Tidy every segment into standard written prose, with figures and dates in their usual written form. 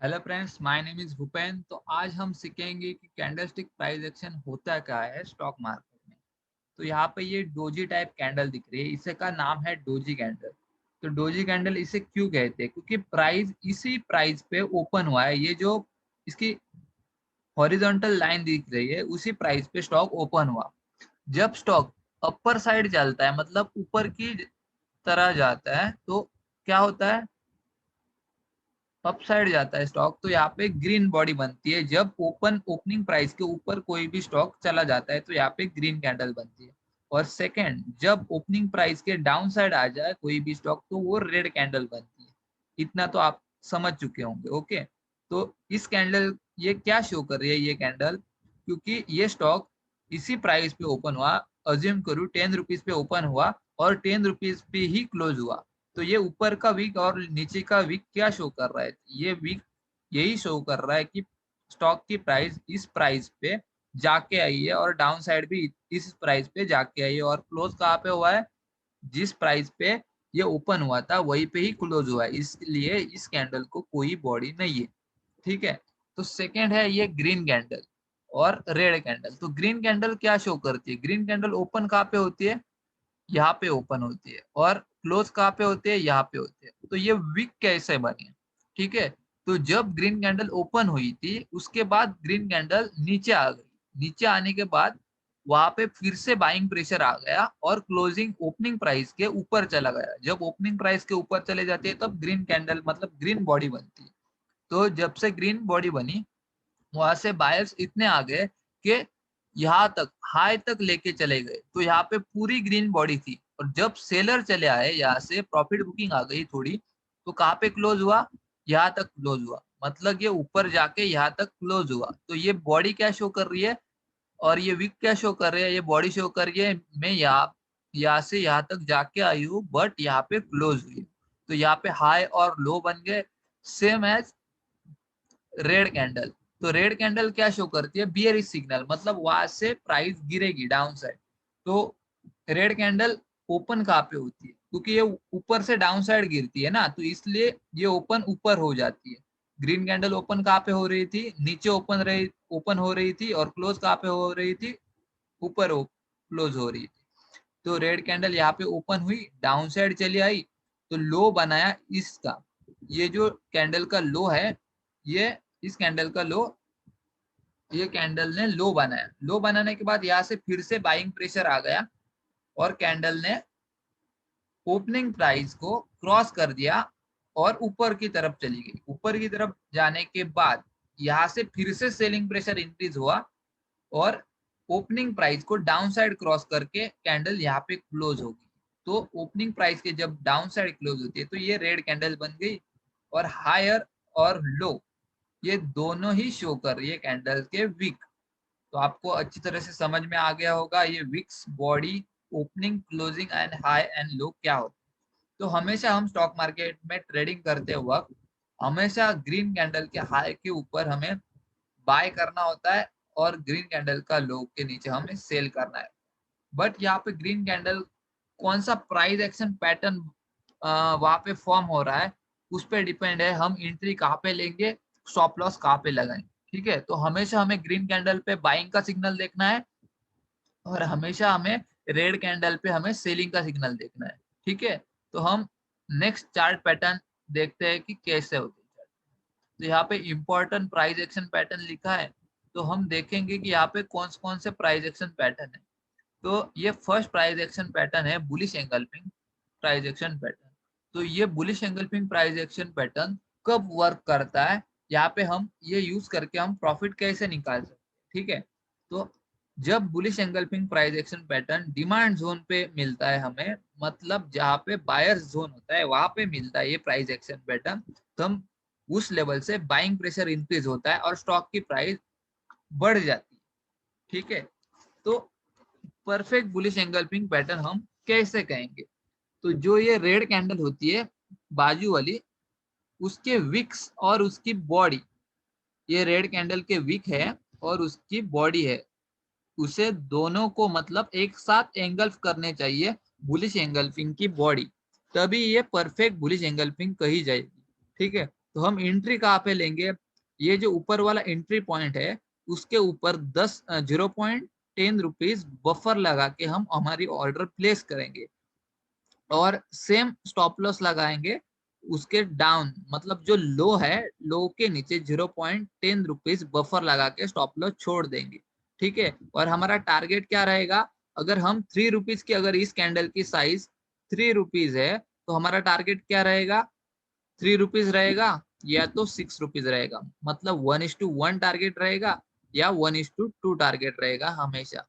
Hello friends, my name is Bhupen. तो आज हम सीखेंगे कि कैंडलस्टिक प्राइस एक्शन होता क्या है स्टॉक मार्केट में। तो यहाँ पे ये डोजी टाइप कैंडल दिख रही है, इसे का नाम है डोजी कैंडल। तो डोजी कैंडल इसे क्यों कहते हैं? क्योंकि प्राइस इसी प्राइस पे ओपन हुआ है। ये जो इसकी हॉरिजॉन्टल लाइन दिख रही है उसी प्राइस पे स्टॉक ओपन हुआ। जब स्टॉक अपर साइड चलता है, मतलब ऊपर की तरह जाता है, तो क्या होता है? अप साइड जाता है स्टॉक, तो यहाँ पे ग्रीन बॉडी बनती है। जब ओपनिंग प्राइस के ऊपर कोई भी स्टॉक चला जाता है तो यहाँ पे ग्रीन कैंडल बनती है। और सेकंड, जब ओपनिंग प्राइस के डाउन साइड आ जाए कोई भी स्टॉक तो वो रेड कैंडल बनती है। इतना तो आप समझ चुके होंगे। ओके, तो इस कैंडल ये क्या शो कर रही है ये कैंडल? क्योंकि ये स्टॉक इसी प्राइस पे ओपन हुआ, अज्यूम करूँ 10 रुपीज पे ओपन हुआ और 10 रुपीज पे ही क्लोज हुआ। तो ये ऊपर का वीक और नीचे का वीक क्या शो कर रहा है? ये वीक यही शो कर रहा है कि स्टॉक की प्राइस इस प्राइस पे जाके आई है और डाउन साइड भी इस प्राइस पे जाके आई है। और क्लोज कहाँ पे हुआ है? जिस प्राइस पे ये ओपन हुआ था वहीं पे ही क्लोज हुआ है, इसलिए इस कैंडल को कोई बॉडी नहीं है। ठीक है। तो सेकेंड है ये ग्रीन कैंडल और रेड कैंडल। तो ग्रीन कैंडल क्या शो करती है? ग्रीन कैंडल ओपन कहाँ पे होती है? यहाँ पे ओपन होती है। और क्लोज कहाँ पे होती है? यहाँ पे होती है। तो ये विक कैसे बने? ठीक है। तो जब ग्रीन कैंडल ओपन हुई थी उसके बाद ग्रीन कैंडल नीचे आ गई। नीचे आने के बाद वहां पे फिर से बाइंग प्रेशर आ गया और क्लोजिंग ओपनिंग प्राइस के ऊपर चला गया। जब ओपनिंग प्राइस के ऊपर चले जाती है तब ग्रीन कैंडल मतलब ग्रीन बॉडी बनती है। तो जब से ग्रीन बॉडी बनी वहां से बायर्स इतने आ गए कि यहाँ तक हाई तक लेके चले गए। तो यहाँ पे पूरी ग्रीन बॉडी थी। और जब सेलर चले आए, यहाँ से प्रॉफिट बुकिंग आ गई थोड़ी, तो कहाँ पे क्लोज हुआ? यहाँ तक क्लोज हुआ। मतलब ये ऊपर जाके यहाँ तक क्लोज हुआ। तो ये बॉडी क्या शो कर रही है और ये विक क्या शो कर रही है? ये बॉडी शो कर रही है मैं यहाँ से यहाँ तक जाके आई हूँ बट यहाँ पे क्लोज हुई। तो यहाँ पे हाई और लो बन गए, सेम एज रेड कैंडल। तो रेड कैंडल क्या शो करती है? बियरिश सिग्नल, मतलब वहां से प्राइस गिरेगी डाउन साइड। तो रेड कैंडल ओपन कहाँ पे होती है? क्योंकि ये ऊपर से डाउन साइड गिरती है ना, तो इसलिए ये ओपन ऊपर हो जाती है। ग्रीन कैंडल ओपन कहाँ पे हो रही थी? नीचे ओपन हो रही थी। और क्लोज कहाँ पे हो रही थी? ऊपर क्लोज हो रही थी। तो रेड कैंडल यहाँ पे ओपन हुई, डाउन साइड चली आई, तो लो बनाया इसका। ये जो कैंडल का लो है, ये इस कैंडल का लो, ये कैंडल ने लो बनाया। लो बनाने के बाद यहाँ से फिर से बाइंग प्रेशर आ गया और कैंडल ने ओपनिंग प्राइस को क्रॉस कर दिया और ऊपर की तरफ चली गई। ऊपर की तरफ जाने के बाद यहाँ से फिर से सेलिंग प्रेशर इंक्रीज हुआ और ओपनिंग प्राइस को डाउन साइड क्रॉस करके कैंडल यहाँ पे क्लोज होगी। तो ओपनिंग प्राइस के जब डाउन साइड क्लोज होती है तो ये रेड कैंडल बन गई। और हायर और लो ये दोनों ही शो कर रही है कैंडल के विक। तो आपको अच्छी तरह से समझ में आ गया होगा ये wicks body, opening, closing and high and low क्या होता है। तो हमेशा हम स्टॉक मार्केट में ट्रेडिंग करते वक्त हमेशा ग्रीन कैंडल के हाई के ऊपर हमें बाय करना होता है और ग्रीन कैंडल का लो के नीचे हमें सेल करना है। बट यहाँ पे ग्रीन कैंडल कौन सा प्राइस एक्शन पैटर्न वहां पे फॉर्म हो रहा है उस पर डिपेंड है हम एंट्री कहाँ पे लेंगे, स्टॉप लॉस कहाँ पे लगाएंगे। ठीक है। तो हमेशा हमें ग्रीन कैंडल पे बाइंग का सिग्नल देखना है और हमेशा हमें रेड कैंडल पे हमें सेलिंग का सिग्नल देखना है। ठीक है। तो हम नेक्स्ट चार्ट पैटर्न देखते हैं कि कैसे होते हैं। तो यहाँ पे इंपॉर्टेंट प्राइस एक्शन पैटर्न लिखा है। तो हम देखेंगे कि यहाँ पे कौन कौन से प्राइस एक्शन पैटर्न है। तो ये फर्स्ट प्राइस एक्शन पैटर्न है bullish engulfing price action pattern. तो ये bullish engulfing price action pattern कब वर्क करता है? यहाँ पे हम ये यूज करके हम प्रॉफिट कैसे निकाल सकते हैं। ठीक है। तो जब bullish engulfing price action pattern demand zone पे मिलता है हमें, मतलब जहाँ पे बायर्स जोन होता है वहां पे मिलता है ये प्राइस एक्शन पैटर्न, तो हम उस लेवल से बाइंग प्रेशर इंक्रीज होता है और स्टॉक की प्राइस बढ़ जाती है। ठीक है। तो परफेक्ट बुलिश एंगल्फिंग पैटर्न हम कैसे कहेंगे? तो जो ये रेड कैंडल होती है बाजू वाली, उसके विक्स और उसकी बॉडी, ये रेड कैंडल के विक है और उसकी बॉडी है, उसे दोनों को मतलब एक साथ एंगल्फ करने चाहिए बुलिश एंगल्फिंग की बॉडी, तभी ये परफेक्ट बुलिश एंगल्फिंग कही जाएगी। ठीक है। तो हम एंट्री कहाँ पे लेंगे, ये जो ऊपर वाला एंट्री पॉइंट है उसके ऊपर 0.10 रुपीज बफर लगा के हम हमारी ऑर्डर प्लेस करेंगे और सेम स्टॉप लॉस लगाएंगे उसके डाउन, मतलब जो लो है, लो के नीचे 0.10 रुपीज बफर लगा के स्टॉप लॉस छोड़ देंगे। ठीक है, और हमारा टारगेट क्या रहेगा, अगर हम 3 रुपीज की, अगर इस कैंडल की साइज 3 रुपीज है तो हमारा टारगेट क्या रहेगा, 3 रुपीज रहेगा या तो 6 रुपीज रहेगा, मतलब 1:1 टारगेट रहेगा या 1:2 टारगेट रहेगा हमेशा।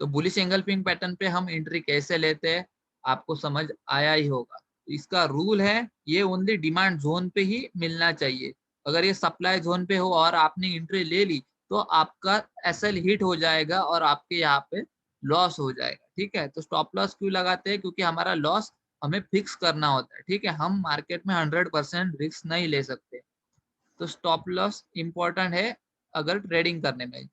तो बुलिश एंगल्फिंग पैटर्न पे हम एंट्री कैसे लेते हैं आपको समझ आया ही होगा। इसका रूल है ये ओनली डिमांड जोन पे ही मिलना चाहिए। अगर ये सप्लाई जोन पे हो और आपने एंट्री ले ली तो आपका एसएल हिट हो जाएगा और आपके यहाँ पे लॉस हो जाएगा। ठीक है, तो स्टॉप लॉस क्यों लगाते हैं, क्योंकि हमारा लॉस हमें फिक्स करना होता है। ठीक है, हम मार्केट में 100% रिस्क नहीं ले सकते, तो स्टॉप लॉस इंपॉर्टेंट है अगर ट्रेडिंग करने में।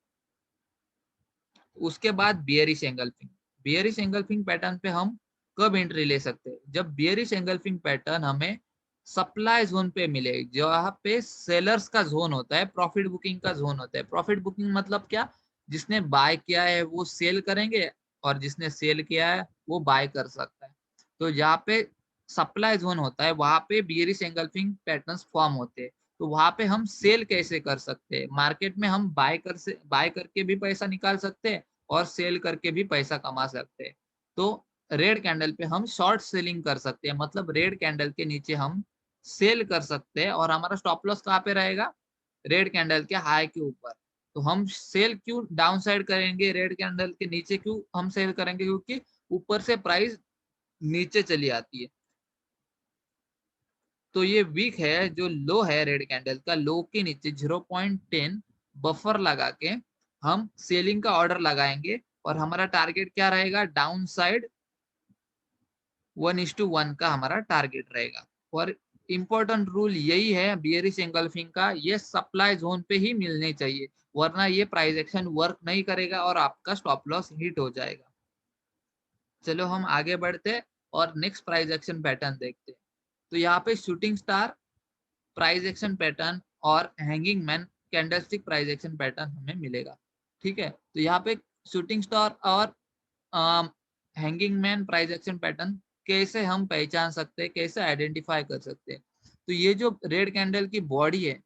उसके बाद bearish engulfing, bearish engulfing pattern पे हम कब एंट्री ले सकते हैं, जब बियरिश एंगल्फिंग पैटर्न हमें सप्लाई जोन पे मिले, जहाँ पे सेलर्स का जोन होता है, प्रॉफिट बुकिंग का जोन होता है। प्रॉफिट बुकिंग मतलब क्या, जिसने बाय किया है वो सेल करेंगे और जिसने सेल किया है वो बाय कर सकता है। तो जहाँ पे सप्लाई जोन होता है वहां पे बियरिश एंगल्फिंग पैटर्न्स फॉर्म होते हैं। तो वहां पे हम सेल कैसे कर सकते हैं, मार्केट में हम बाय करके भी पैसा निकाल सकते हैं और सेल करके भी पैसा कमा सकते हैं। तो रेड कैंडल पे हम शॉर्ट सेलिंग कर सकते हैं, मतलब रेड कैंडल के नीचे हम सेल कर सकते हैं और हमारा स्टॉप लॉस कहाँ पे रहेगा, रेड कैंडल के हाई के ऊपर। तो हम सेल क्यों डाउन साइड करेंगे, रेड कैंडल के नीचे क्यों हम सेल करेंगे, क्योंकि ऊपर से प्राइस नीचे चली आती है। तो ये वीक है, जो लो है रेड कैंडल का, लो के नीचे 0.10 बफर लगा के हम सेलिंग का ऑर्डर लगाएंगे और हमारा टारगेट क्या रहेगा, डाउन साइड 1:1 का हमारा टारगेट रहेगा। और इम्पोर्टेंट रूल यही है बियरिश एंगल्फिंग का, ये सप्लाई जोन पे ही मिलने चाहिए, वरना ये प्राइस एक्शन वर्क नहीं करेगा और आपका स्टॉप लॉस हिट हो जाएगा। चलो हम आगे बढ़ते और नेक्स्ट प्राइस एक्शन पैटर्न देखते हैं। तो यहाँ पे shooting star price action pattern और hanging man candlestick price action pattern हमें मिलेगा। ठीक है, तो यहाँ पे शूटिंग स्टार और hanging man price action pattern कैसे हम पहचान सकते हैं, कैसे आइडेंटिफाई कर सकते हैं। तो ये जो रेड कैंडल की बॉडी है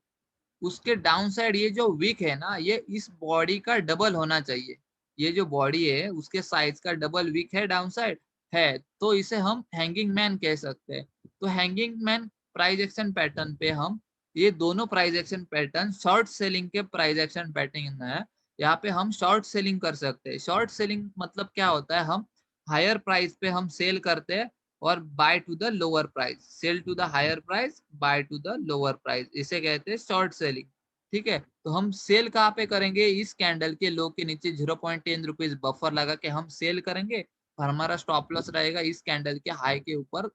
उसके डाउन साइड ये जो वीक है ना, ये इस बॉडी का डबल होना चाहिए। ये जो बॉडी है उसके साइज का डबल वीक है, डाउन साइड है, तो इसे हम हैंगिंग मैन कह सकते हैं। तो hanging man price action pattern पे हम ये दोनों price action pattern short selling के प्राइस एक्शन पैटर्न है। यहाँ पे हम शॉर्ट सेलिंग कर सकते हैं। शॉर्ट सेलिंग मतलब क्या होता है, हम हायर प्राइस पे हम सेल करते हैं और buy to the lower price, sell to the higher price, buy to the lower price, इसे कहते हैं शॉर्ट सेलिंग। ठीक है, तो हम सेल कहाँ पे करेंगे, इस कैंडल के लो के नीचे 0.10 रुपीज बफर लगा के हम सेल करेंगे और हमारा स्टॉप लॉस रहेगा इस कैंडल के हाई के ऊपर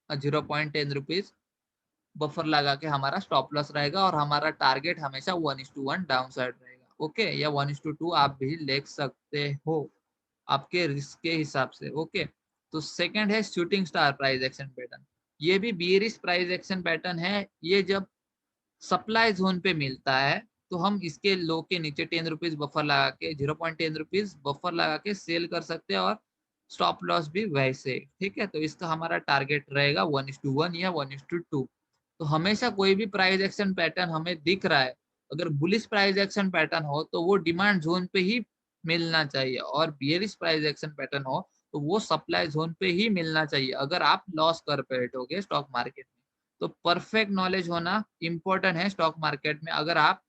0.10 रुपीज बफर लगा के हमारा स्टॉप लॉस रहेगा और हमारा टारगेट हमेशा 1:1 डाउन साइड रहेगा। ओके, या 1:2 आप भी ले सकते हो आपके रिस्क के हिसाब से। ओके, तो सेकंड है shooting star price action pattern. ये भी बियरिश प्राइस एक्शन पैटर्न है। ये जब सप्लाई जोन पे मिलता है तो हम इसके लो के नीचे 10 रुपीज बफर लगा के 0.10 रुपीज बफर लगा के सेल कर सकते हैं और स्टॉप लॉस भी वैसे। ठीक है, तो इसका हमारा टारगेट रहेगा 1:1 या 1:2। तो हमेशा कोई भी प्राइस एक्शन पैटर्न हमें दिख रहा है, अगर बुलिश प्राइस एक्शन पैटर्न हो तो वो डिमांड जोन पे ही मिलना चाहिए और बियरिश प्राइस एक्शन पैटर्न हो तो वो सप्लाई जोन पे ही मिलना चाहिए, अगर आप लॉस कर बैठोगे स्टॉक मार्केट में। तो परफेक्ट नॉलेज होना इंपॉर्टेंट है स्टॉक मार्केट में। अगर आप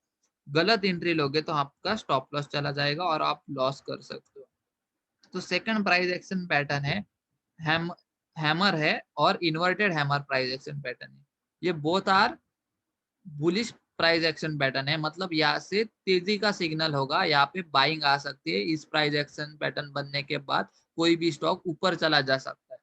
गलत एंट्री लोगे तो आपका स्टॉप लॉस चला जाएगा और आप लॉस कर सकते हो। तो सेकंड प्राइस एक्शन पैटर्न है हैम हैमर है और inverted hammer price action pattern है। ये both are bullish price action pattern है, मतलब यहाँ से तेजी का सिग्नल होगा, यहाँ पे बाइंग आ सकती है। इस प्राइस एक्शन पैटर्न बनने के बाद कोई भी स्टॉक ऊपर चला जा सकता है।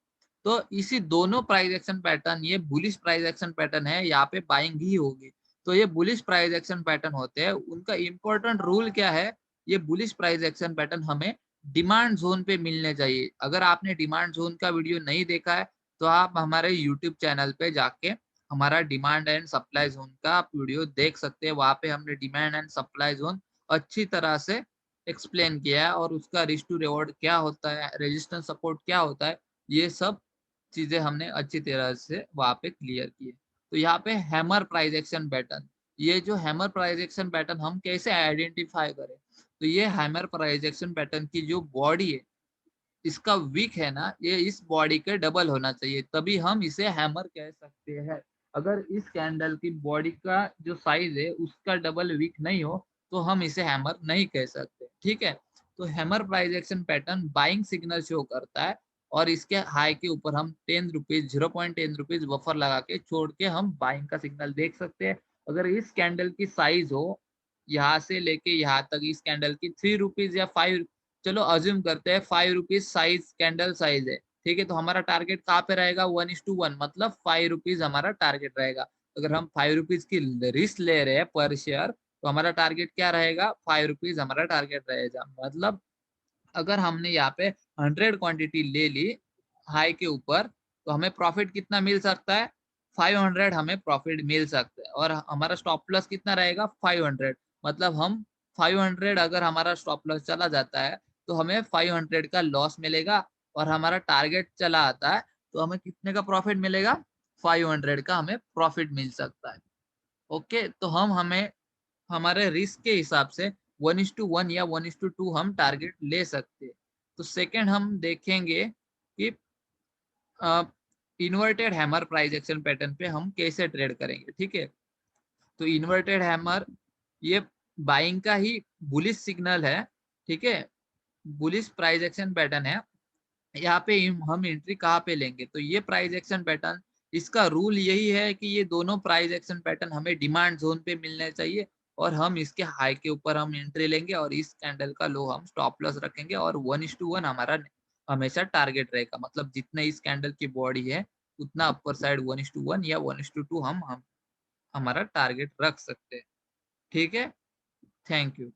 तो इसी दोनों प्राइस एक्शन पैटर्न, ये बुलिश प्राइस एक्शन पैटर्न है, यहाँ पे बाइंग ही होगी। तो ये बुलिश प्राइस एक्शन पैटर्न होते हैं, उनका इंपॉर्टेंट रूल क्या है, ये बुलिश प्राइस एक्शन पैटर्न हमें डिमांड जोन पे मिलने चाहिए। अगर आपने डिमांड जोन का वीडियो नहीं देखा है तो आप हमारे यूट्यूब चैनल पे जाके हमारा डिमांड एंड सप्लाई जोन का आप वीडियो देख सकते हैं। वहां पे हमने डिमांड एंड सप्लाई जोन अच्छी तरह से एक्सप्लेन किया है और उसका रिस्क टू रिवॉर्ड क्या होता है, रेजिस्टेंस सपोर्ट क्या होता है, ये सब चीजें हमने अच्छी तरह से वहां पे क्लियर की है। तो यहाँ पे हैमर प्राइस एक्शन पैटर्न, ये जो हैमर प्राइस एक्शन पैटर्न हम कैसे आइडेंटिफाई करें? तो ये हैमर प्राइस एक्शन पैटर्न की जो बॉडी है, इसका विक है ना, ये इस बॉडी के डबल होना चाहिए, तभी हम इसे हैमर कह सकते हैं। अगर इस कैंडल की बॉडी का जो साइज है उसका डबल विक नहीं हो तो हम इसे हैमर नहीं कह सकते, ठीक है। तो hammer price action pattern buying signal show करता है और इसके हाई के ऊपर हम 10 रुपीज 0.10 रुपीज बफर लगा के छोड़ के हम बाइंग का सिग्नल देख सकते हैं। अगर इस कैंडल की साइज हो यहाँ से लेके यहाँ तक, इस कैंडल की 3 रुपीज या 5, चलो अज्यूम करते हैं 5 रुपीज साइज कैंडल साइज है, ठीक है। तो हमारा टारगेट कहाँ पे रहेगा? 1:1, मतलब 5 रुपीज हमारा टारगेट रहेगा। अगर हम 5 रुपीज की रिस्क ले रहे हैं पर शेयर, तो हमारा टारगेट क्या रहेगा? 5 रुपीज हमारा टारगेट रहेगा। मतलब अगर हमने यहाँ पे 100 क्वांटिटी ले ली हाई के ऊपर, तो हमें प्रॉफिट कितना मिल सकता है? 500 हमें प्रॉफिट मिल सकता है। और हमारा स्टॉप लॉस कितना रहेगा? 500। मतलब हम 500, अगर हमारा स्टॉप लॉस चला जाता है तो हमें 500 का लॉस मिलेगा, और हमारा टारगेट चला आता है तो हमें कितने का प्रॉफिट मिलेगा? 500 का हमें प्रॉफिट मिल सकता है। ओके, तो हम हमें हमारे रिस्क के हिसाब से 1:1 या 1:2 हम टारगेट ले सकते हैं। तो सेकंड हम देखेंगे कि inverted hammer price action pattern पे हम कैसे ट्रेड करेंगे, ठीक है। तो इन्वर्टेड हैमर ये बाइंग का ही बुलिश सिग्नल है, ठीक है, बुलिश प्राइस एक्शन पैटर्न है। यहाँ पे हम एंट्री कहाँ पे लेंगे? तो ये प्राइस एक्शन पैटर्न, इसका रूल यही है कि ये दोनों प्राइस एक्शन पैटर्न हमें डिमांड जोन पे मिलने चाहिए, और हम इसके हाई के ऊपर हम एंट्री लेंगे और इस कैंडल का लो हम स्टॉप लॉस रखेंगे, और 1:1 हमारा हमेशा टारगेट रहेगा। मतलब जितने इस कैंडल की बॉडी है उतना अपर साइड 1:1 या 1:2 हम हमारा टारगेट रख सकते हैं, ठीक है। Thank you.